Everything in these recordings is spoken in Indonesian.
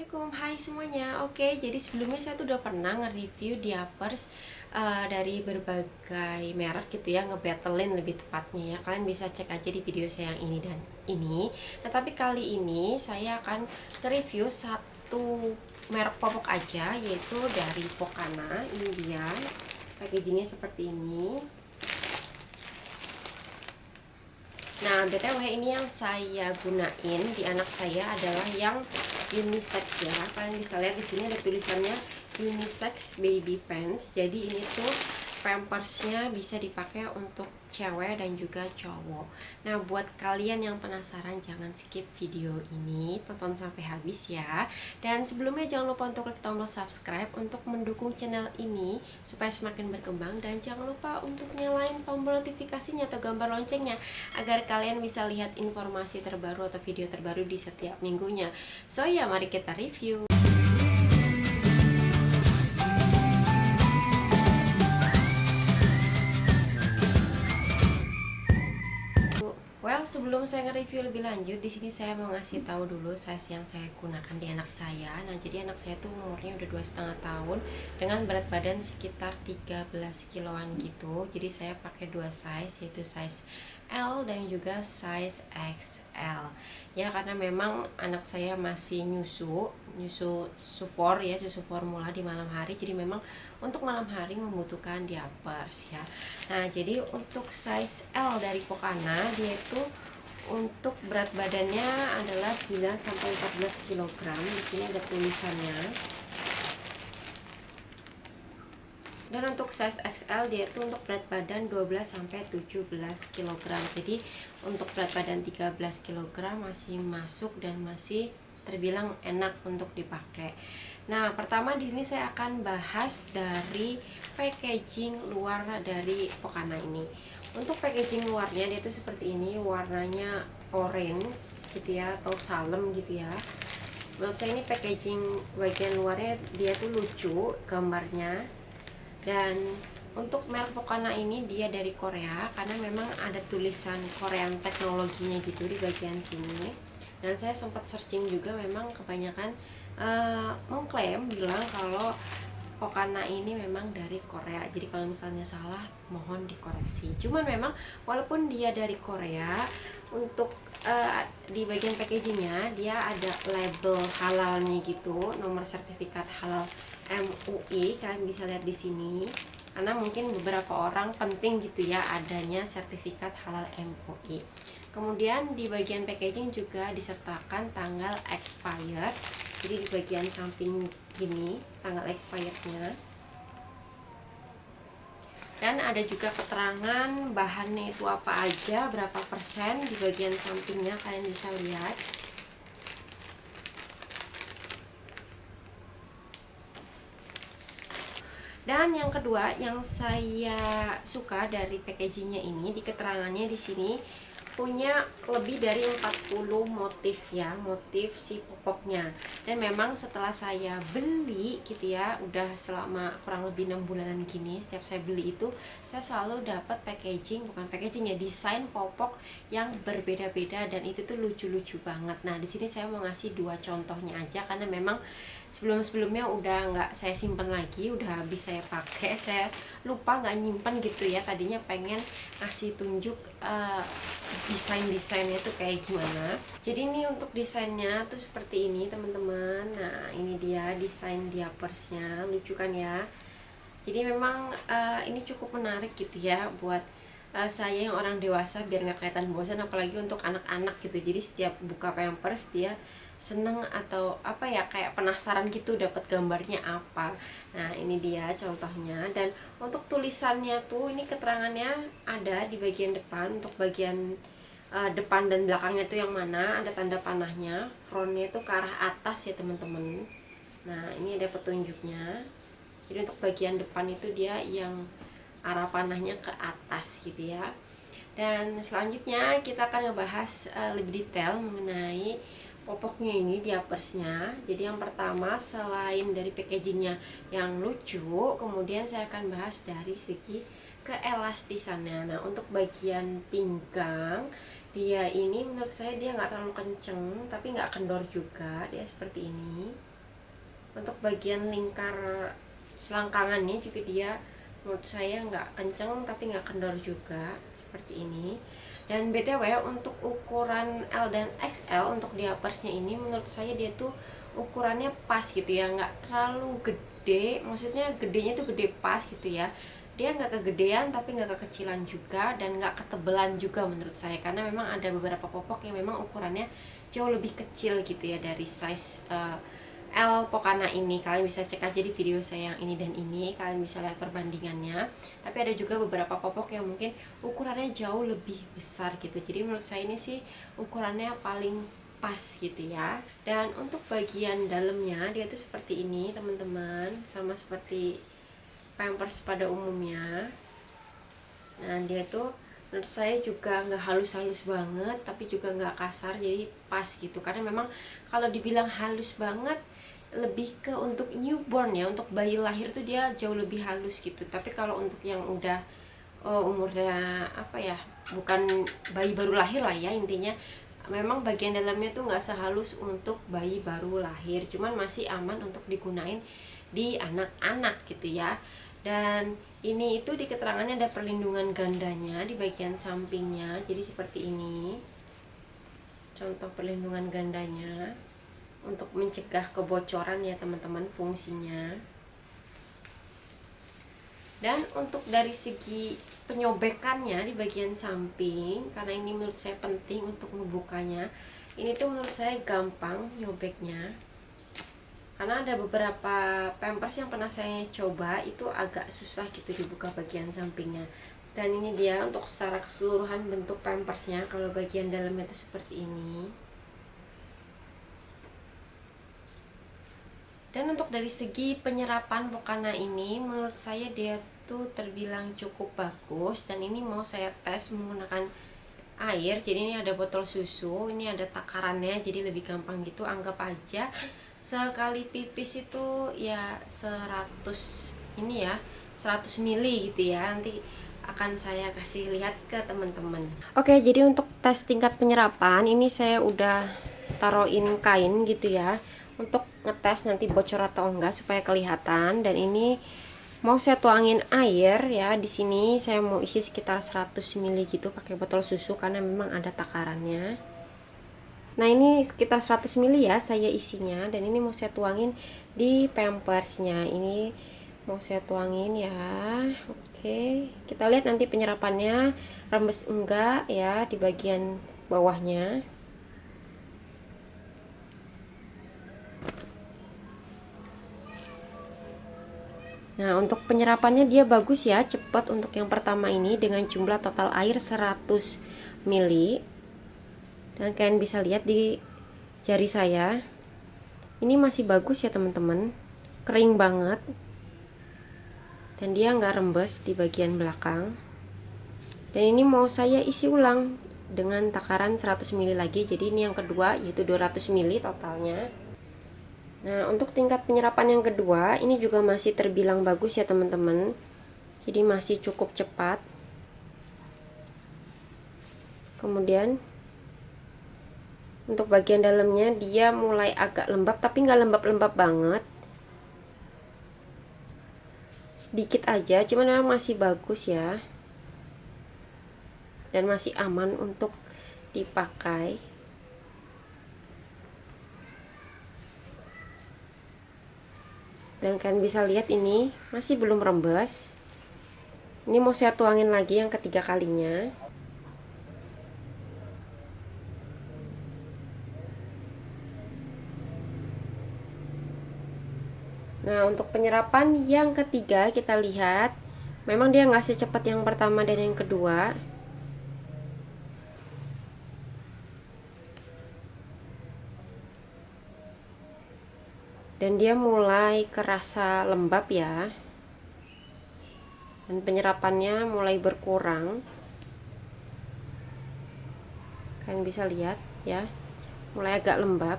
Assalamualaikum, hai semuanya. Oke, jadi sebelumnya saya tuh udah pernah nge-review diapers dari berbagai merek gitu ya, ngebattlein lebih tepatnya ya. Kalian bisa cek aja di video saya yang ini dan ini. Nah, tapi kali ini saya akan nge-review satu merek popok aja, yaitu dari Pokana. Ini dia, packagingnya seperti ini. Nah, BTW ini yang saya gunain di anak saya adalah yang unisex ya. Kalian bisa lihat di sini ada tulisannya unisex baby pants. Jadi ini tuh pampersnya bisa dipakai untuk cewek dan juga cowok. Nah, buat kalian yang penasaran jangan skip video ini, tonton sampai habis ya. Dan sebelumnya jangan lupa untuk klik tombol subscribe untuk mendukung channel ini supaya semakin berkembang, dan jangan lupa untuk nyalain tombol notifikasinya atau gambar loncengnya agar kalian bisa lihat informasi terbaru atau video terbaru di setiap minggunya. So ya, mari kita review. Well, sebelum saya nge-review lebih lanjut, di sini saya mau ngasih tahu dulu size yang saya gunakan di anak saya. Nah, jadi anak saya tuh umurnya udah 2,5 tahun dengan berat badan sekitar 13 kiloan gitu. Jadi saya pakai dua size, yaitu size L dan juga size XL. Ya, karena memang anak saya masih nyusu sufor ya, susu formula di malam hari. Jadi memang untuk malam hari membutuhkan diapers ya. Nah, jadi untuk size L dari Pokana, dia itu untuk berat badannya adalah 9 sampai 14 kg. Di sini ada tulisannya. Dan untuk size XL dia itu untuk berat badan 12 sampai 17 kg. Jadi untuk berat badan 13 kg masih masuk dan masih terbilang enak untuk dipakai. Nah, pertama di sini saya akan bahas dari packaging luar dari Pokana ini. Untuk packaging luarnya dia itu seperti ini, warnanya orange gitu ya, atau salem gitu ya. Menurut saya ini packaging bagian luarnya dia tuh lucu gambarnya. Dan untuk merek Pokana ini dia dari Korea karena memang ada tulisan Korean teknologinya gitu di bagian sini. Dan saya sempat searching juga, memang kebanyakan mengklaim bilang kalau Pokana ini memang dari Korea. Jadi kalau misalnya salah mohon dikoreksi. Cuman memang walaupun dia dari Korea, untuk di bagian packagingnya dia ada label halalnya gitu, nomor sertifikat halal MUI, kalian bisa lihat di sini. Karena mungkin beberapa orang penting gitu ya adanya sertifikat halal MUI. Kemudian di bagian packaging juga disertakan tanggal expired. Jadi di bagian samping gini tanggal expirednya. Dan ada juga keterangan bahannya itu apa aja, berapa persen di bagian sampingnya, kalian bisa lihat. Dan yang kedua yang saya suka dari packagingnya ini, di keterangannya di sini punya lebih dari 40 motif ya, motif si popoknya. Dan memang setelah saya beli gitu ya, udah selama kurang lebih 6 bulanan gini, setiap saya beli itu saya selalu dapat packaging, bukan packaging ya, desain popok yang berbeda-beda, dan itu tuh lucu-lucu banget. Nah, di sini saya mau ngasih dua contohnya aja karena memang sebelumnya udah nggak saya simpen lagi, udah habis saya pakai, saya lupa nggak nyimpen gitu ya. Tadinya pengen ngasih tunjuk desainnya tuh kayak gimana. Jadi ini untuk desainnya tuh seperti ini teman-teman. Nah, ini dia desain diapersnya, lucu kan ya. Jadi memang ini cukup menarik gitu ya buat saya yang orang dewasa, biar nggak kelihatan bosan, apalagi untuk anak-anak gitu. Jadi setiap buka pampers dia seneng atau apa ya, kayak penasaran gitu dapat gambarnya apa. Nah, ini dia contohnya. Dan untuk tulisannya tuh ini keterangannya ada di bagian depan. Untuk bagian depan dan belakangnya tuh yang mana ada tanda panahnya, frontnya itu ke arah atas ya teman-teman. Nah, ini ada petunjuknya. Jadi untuk bagian depan itu dia yang arah panahnya ke atas gitu ya. Dan selanjutnya kita akan ngebahas lebih detail mengenai popoknya ini, diapersnya. Jadi yang pertama, selain dari packagingnya yang lucu, kemudian saya akan bahas dari segi keelastisannya. Nah, untuk bagian pinggang dia ini menurut saya dia nggak terlalu kenceng tapi nggak kendor juga, dia seperti ini. Untuk bagian lingkar selangkangannya juga dia menurut saya nggak kenceng tapi nggak kendor juga, seperti ini. Dan BTW untuk ukuran L dan XL untuk diapersnya ini menurut saya dia tuh ukurannya pas gitu ya, nggak terlalu gede, maksudnya gedenya tuh gede pas gitu ya. Dia nggak kegedean tapi nggak kekecilan juga, dan nggak ketebelan juga menurut saya, karena memang ada beberapa popok yang memang ukurannya jauh lebih kecil gitu ya dari size L Pokana ini. Kalian bisa cek aja di video saya yang ini dan ini, kalian bisa lihat perbandingannya. Tapi ada juga beberapa popok yang mungkin ukurannya jauh lebih besar gitu. Jadi menurut saya ini sih ukurannya paling pas gitu ya. Dan untuk bagian dalamnya dia tuh seperti ini teman-teman, sama seperti Pampers pada umumnya. Nah dia tuh menurut saya juga nggak halus-halus banget tapi juga nggak kasar, jadi pas gitu. Karena memang kalau dibilang halus banget lebih ke untuk newborn ya, untuk bayi lahir tuh dia jauh lebih halus gitu. Tapi kalau untuk yang udah umurnya apa ya, bukan bayi baru lahir lah ya, intinya memang bagian dalamnya tuh nggak sehalus untuk bayi baru lahir, cuman masih aman untuk digunain di anak-anak gitu ya. Dan ini itu di keterangannya ada perlindungan gandanya di bagian sampingnya, jadi seperti ini contoh perlindungan gandanya untuk mencegah kebocoran ya teman-teman fungsinya. Dan untuk dari segi penyobekannya di bagian samping, karena ini menurut saya penting untuk membukanya, ini tuh menurut saya gampang nyobeknya, karena ada beberapa Pampers yang pernah saya coba itu agak susah gitu dibuka bagian sampingnya. Dan ini dia untuk secara keseluruhan bentuk Pampersnya. Kalau bagian dalamnya itu seperti ini. Dan untuk dari segi penyerapan Pokana ini menurut saya dia tuh terbilang cukup bagus. Dan ini mau saya tes menggunakan air. Jadi ini ada botol susu, ini ada takarannya, jadi lebih gampang gitu. Anggap aja sekali pipis itu ya 100 ini ya, 100 mili gitu ya. Nanti akan saya kasih lihat ke teman-teman. Oke, jadi untuk tes tingkat penyerapan ini saya udah taruhin kain gitu ya, untuk ngetes nanti bocor atau enggak supaya kelihatan. Dan ini mau saya tuangin air ya, di sini saya mau isi sekitar 100 mili gitu pakai botol susu karena memang ada takarannya. Nah ini sekitar 100 mili ya saya isinya, dan ini mau saya tuangin di Pampersnya. Ini mau saya tuangin ya. Oke, kita lihat nanti penyerapannya rembes enggak ya di bagian bawahnya. Nah untuk penyerapannya dia bagus ya, cepat untuk yang pertama ini dengan jumlah total air 100 mili. Dan kalian bisa lihat di jari saya ini masih bagus ya teman-teman, kering banget, dan dia nggak rembes di bagian belakang. Dan ini mau saya isi ulang dengan takaran 100 mili lagi, jadi ini yang kedua yaitu 200 mili totalnya. Nah untuk tingkat penyerapan yang kedua ini juga masih terbilang bagus ya teman-teman, jadi masih cukup cepat. Kemudian untuk bagian dalamnya dia mulai agak lembab, tapi nggak lembab-lembab banget, sedikit aja, cuman memang masih bagus ya, dan masih aman untuk dipakai. Dan kalian bisa lihat ini masih belum rembes. Ini mau saya tuangin lagi yang ketiga kalinya. Nah untuk penyerapan yang ketiga kita lihat, memang dia nggak secepat yang pertama dan yang kedua. Dan dia mulai kerasa lembab ya, dan penyerapannya mulai berkurang. Kalian bisa lihat ya, mulai agak lembab.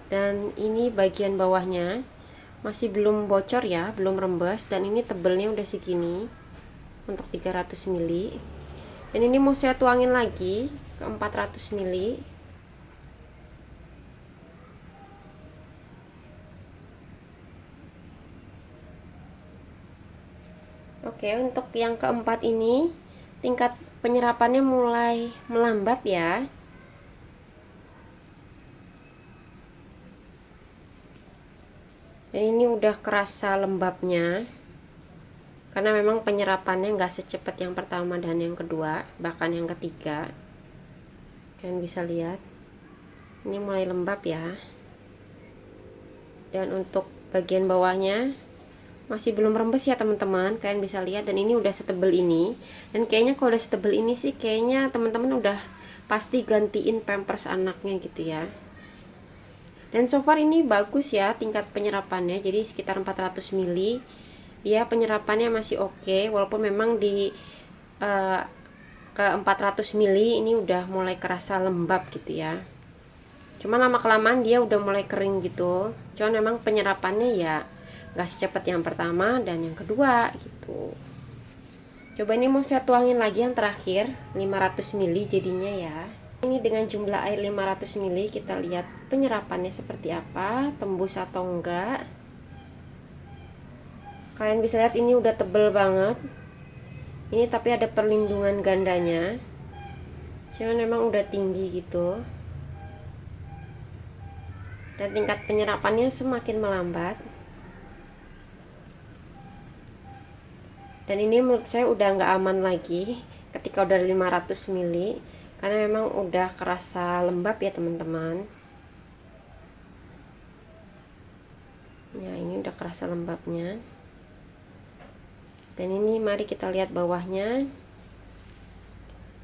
Dan ini bagian bawahnya masih belum bocor ya, belum rembes, dan ini tebelnya udah segini untuk 300 mili. Dan ini mau saya tuangin lagi ke 400 mili. Oke, untuk yang keempat ini tingkat penyerapannya mulai melambat ya. Dan ini udah kerasa lembabnya, karena memang penyerapannya nggak secepat yang pertama dan yang kedua, bahkan yang ketiga. Kalian bisa lihat ini mulai lembab ya. Dan untuk bagian bawahnya masih belum rembes ya teman-teman, kalian bisa lihat. Dan ini udah setebel ini, dan kayaknya kalau udah setebel ini sih kayaknya teman-teman udah pasti gantiin pampers anaknya gitu ya. Dan so far ini bagus ya tingkat penyerapannya, jadi sekitar 400 ml ya, penyerapannya masih oke, walaupun memang di ke 400 ml ini udah mulai kerasa lembab gitu ya. Cuman lama kelamaan dia udah mulai kering gitu. Cuman memang penyerapannya ya gak secepat yang pertama dan yang kedua gitu. Coba ini mau saya tuangin lagi yang terakhir 500 ml jadinya ya. Ini dengan jumlah air 500 ml, kita lihat penyerapannya seperti apa, tembus atau enggak. Kalian bisa lihat ini udah tebel banget. Ini tapi ada perlindungan gandanya. Cuman memang udah tinggi gitu. Dan tingkat penyerapannya semakin melambat. Dan ini menurut saya udah nggak aman lagi ketika udah 500 ml, karena memang udah kerasa lembab ya teman-teman. Ya, ini udah kerasa lembabnya. Dan ini mari kita lihat bawahnya.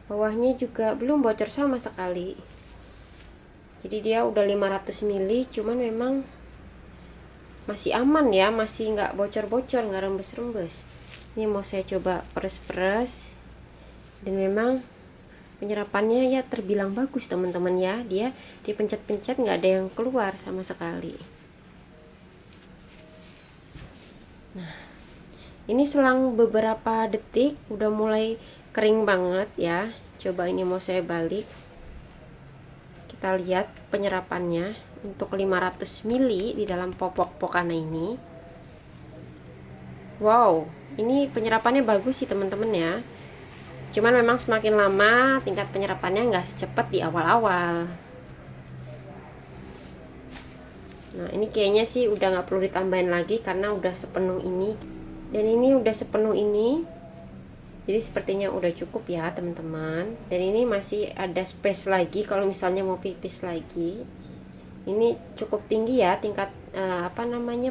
Bawahnya juga belum bocor sama sekali. Jadi dia udah 500 ml, cuman memang masih aman ya, masih nggak bocor-bocor, nggak rembes-rembes. Ini mau saya coba peres-peres. Dan memang penyerapannya ya terbilang bagus teman-teman ya. Dia dipencet-pencet nggak ada yang keluar sama sekali. Nah, ini selang beberapa detik udah mulai kering banget ya. Coba ini mau saya balik. Kita lihat penyerapannya untuk 500 ml di dalam popok Pokana ini. Wow, ini penyerapannya bagus sih teman-teman ya. Cuman memang semakin lama tingkat penyerapannya nggak secepat di awal-awal. Nah, ini kayaknya sih udah nggak perlu ditambahin lagi karena udah sepenuh ini. Dan ini udah sepenuh ini. Jadi sepertinya udah cukup ya teman-teman. Dan ini masih ada space lagi kalau misalnya mau pipis lagi. Ini cukup tinggi ya tingkat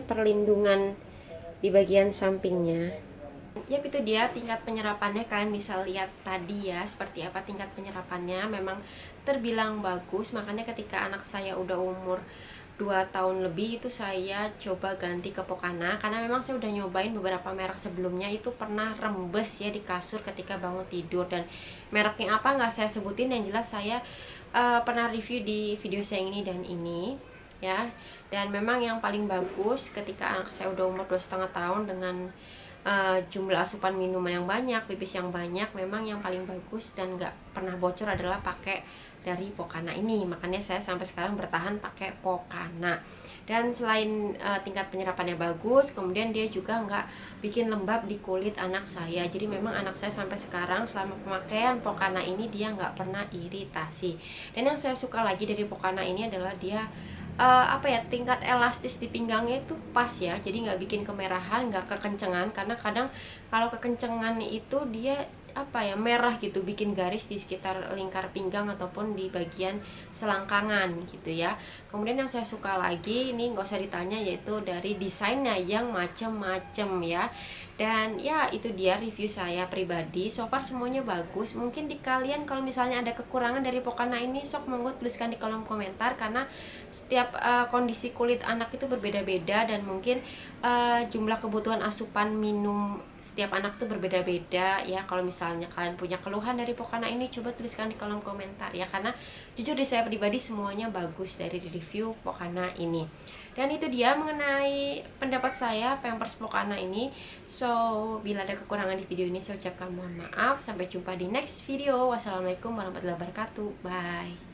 perlindungan di bagian sampingnya. Yap, itu dia tingkat penyerapannya. Kalian bisa lihat tadi ya seperti apa tingkat penyerapannya. Memang terbilang bagus. Makanya ketika anak saya udah umur 2 tahun lebih itu saya coba ganti ke Pokana, karena memang saya udah nyobain beberapa merek sebelumnya itu pernah rembes ya di kasur ketika bangun tidur. Dan mereknya apa nggak saya sebutin, yang jelas saya pernah review di video saya ini dan ini ya. Dan memang yang paling bagus ketika anak saya udah umur 2,5 tahun dengan jumlah asupan minuman yang banyak, pipis yang banyak, memang yang paling bagus dan nggak pernah bocor adalah pakai dari Pokana ini. Makanya saya sampai sekarang bertahan pakai Pokana. Dan selain tingkat penyerapannya bagus, kemudian dia juga nggak bikin lembab di kulit anak saya. Jadi memang anak saya sampai sekarang selama pemakaian Pokana ini dia nggak pernah iritasi. Dan yang saya suka lagi dari Pokana ini adalah dia tingkat elastis di pinggangnya itu pas ya, jadi nggak bikin kemerahan, nggak kekencengan. Karena kadang kalau kekencengan itu dia merah gitu, bikin garis di sekitar lingkar pinggang ataupun di bagian selangkangan gitu ya. Kemudian yang saya suka lagi ini nggak usah ditanya, yaitu dari desainnya yang macem-macem ya. Dan ya itu dia review saya pribadi, so far semuanya bagus. Mungkin di kalian kalau misalnya ada kekurangan dari Pokana ini, sok monggo tuliskan di kolom komentar, karena setiap kondisi kulit anak itu berbeda-beda, dan mungkin jumlah kebutuhan asupan minum setiap anak itu berbeda-beda ya. Kalau misalnya kalian punya keluhan dari Pokana ini, coba tuliskan di kolom komentar ya, karena jujur di saya pribadi semuanya bagus dari review Pokana ini. Dan itu dia mengenai pendapat saya Pampers Pokana ini. So, bila ada kekurangan di video ini, saya ucapkan mohon maaf. Sampai jumpa di next video. Wassalamualaikum warahmatullahi wabarakatuh. Bye.